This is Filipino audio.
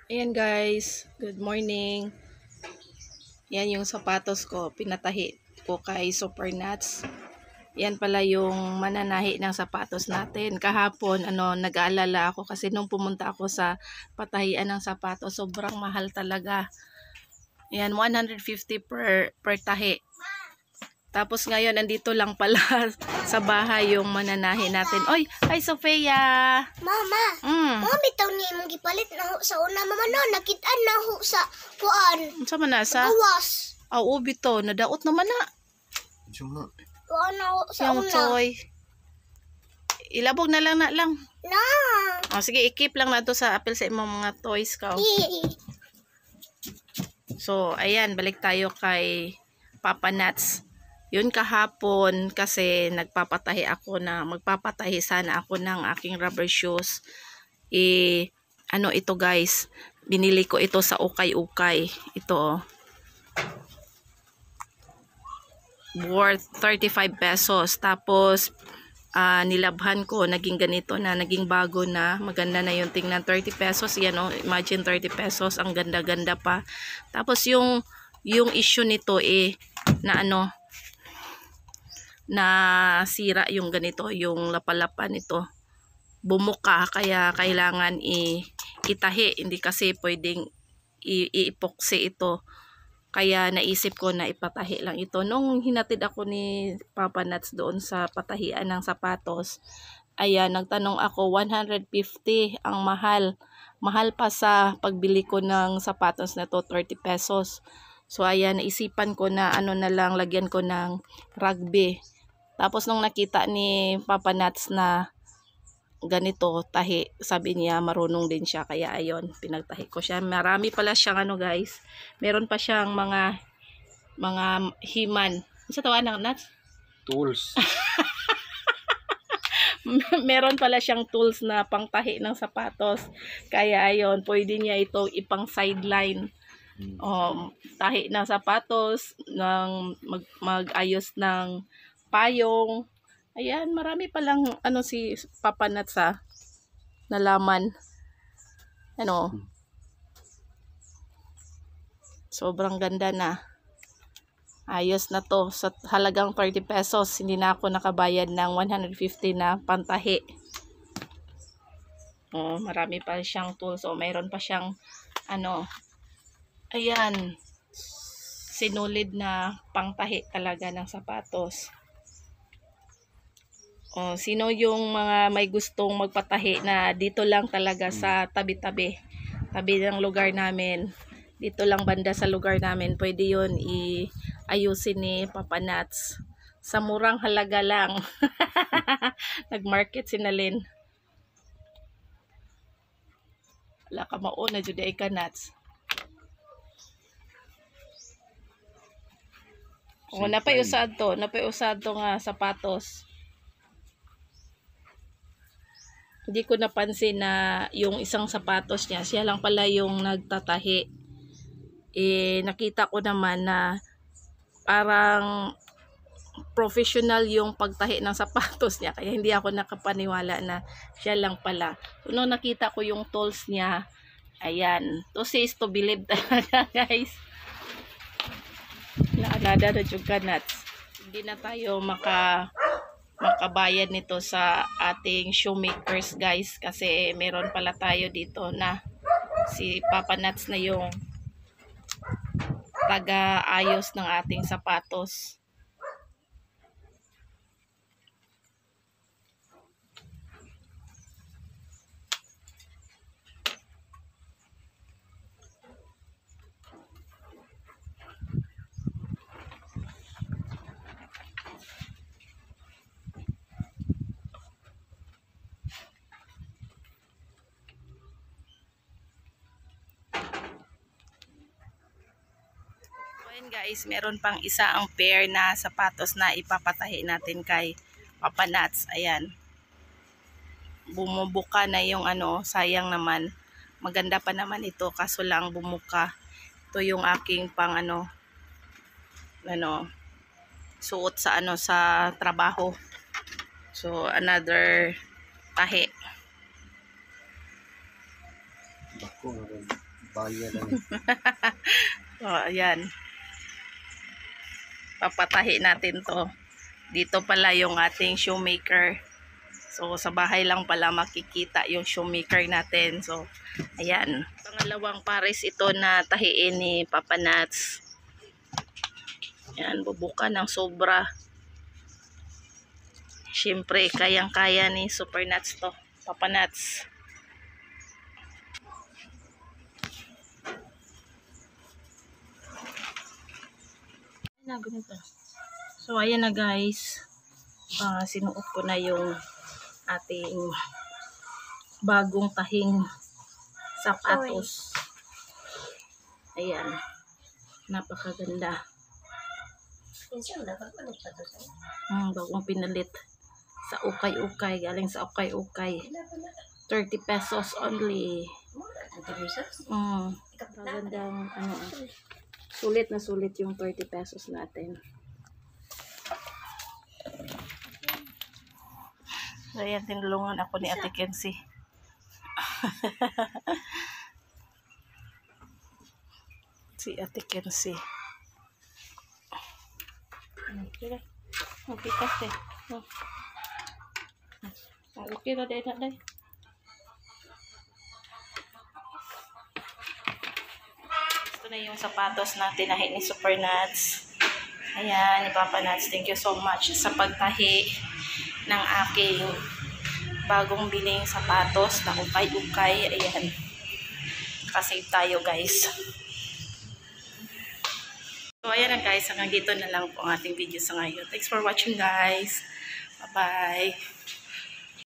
Ayan guys, good morning. Yan yung sapatos ko, pinatahi ko kay Supernuts. Yan pala yung mananahi ng sapatos natin. Kahapon, nag-aalala ako kasi nung pumunta ako sa patahian ng sapatos, sobrang mahal talaga. Yan, 150 per tahi. Tapos ngayon, andito lang pala sa bahay yung mananahi natin. Oy, hi Sofia! Mama, mama bitaw ni imong gipalit na ho sa una mama no nakitaan na ho sa kuan. Sa manasa? Gawas. Ubi to, nadaot naman na. Cuma Kuan na ho sa Yung una. toy. Ilabog na lang. Na. Sige, i-keep lang na to sa apil sa imong mga toys ka. So, ayan, balik tayo kay Papa Nuts. Yun kahapon kasi magpapatahi sana ako ng aking rubber shoes. Ito guys, binili ko ito sa ukay-ukay. Ito worth 35 pesos. Tapos, nilabhan ko, naging ganito na, naging bago na, maganda na yung tingnan, 30 pesos, yan o, imagine 30 pesos, ang ganda-ganda pa. Tapos yung issue nito na sira yung ganito, yung lapalapan nito, bumuka, kaya kailangan itahi, hindi kasi pwedeng i-epoxy ito. Kaya naisip ko na ipatahi lang ito. Nung hinatid ako ni Papa Nuts doon sa patahian ng sapatos, ayan, nagtanong ako, 150 ang mahal. Mahal pa sa pagbili ko ng sapatos na to, 30 pesos. So ayan, naisipan ko na na lang, lagyan ko ng rugby. Tapos nung nakita ni Papa Nuts na ganito tahi, sabi niya marunong din siya, kaya ayon, pinagtahi ko siya. Marami pala siyang guys, meron pa siyang mga himan sa tawa ng Nuts. tools. Meron pala siyang tools na pangtahi ng sapatos, kaya ayon, pwede niya ito ipang sideline. Tahi ng sapatos, ng mag-ayos ng payong. Ayan, marami palang si Papa Nuts nalaman. Sobrang ganda na. Ayos na to. Sa halagang 30 pesos, hindi na ako nakabayad ng 150 na pantahi. Marami pa siyang tools. Mayroon pa siyang ayan, sinulid na pangtahi talaga ng sapatos. Sino yung mga may gustong magpatahi na dito lang talaga sa tabi ng lugar namin, dito lang banda sa lugar namin, pwede yun ayusin ni Papa Nuts sa murang halaga lang. Nag-market sinalin. Wala ka mauna jud ay ka Nuts. Napay usad to nga sapatos. Hindi ko napansin na yung isang sapatos niya, siya lang pala yung nagtatahi. Nakita ko naman na parang professional yung pagtahi ng sapatos niya, kaya hindi ako nakapaniwala na siya lang pala. Nung nakita ko yung tools niya, ayan, to see is to believe talaga guys. Naalala na juga Nuts. Hindi na tayo makabayad nito sa ating shoemakers guys, kasi meron pala tayo dito na si Papa Nuts na yung taga-ayos ng ating sapatos. Guys, meron pang isa ang pair na sapatos na ipapatahi natin kay Papa Nuts. Ayan, bumubuka na yung sayang naman, maganda pa naman ito, kaso lang bumuka. Ito yung aking pang suot sa sa trabaho. So another tahi. Bako Bayan lang. So, ayan. Papatahi natin to. Dito pala yung ating shoemaker. So, sa bahay lang pala makikita yung shoemaker natin. So, ayan. Pangalawang pares ito na tahiin ni Papa Nats. Ayan, bubuka ng sobra. Siyempre, kayang-kaya ni Super Nats to. Papa Nats. Na ganito. So ayan na guys, sinuot ko na yung ating bagong tahing sapatos. Ayan, napakaganda. Bagong pinalit sa ukay-ukay, galing sa ukay-ukay. 30 pesos only. Magandang sulit na sulit yung 30 pesos natin. So, ayan, tinulungan ako ni Ate Kenzie. Si Ate Kenzie. Okay, kasi. Okay na day. Ito na yung sapatos na tinahi ni Super Nats. Ayan, ni Papa Nats. Thank you so much sa pagtahi ng aking bagong biling sapatos na ukay-ukay. Ayan. Nakasave tayo guys. So ayan na guys. Hanggang dito na lang po ang ating video sa ngayon. Thanks for watching guys. Bye-bye.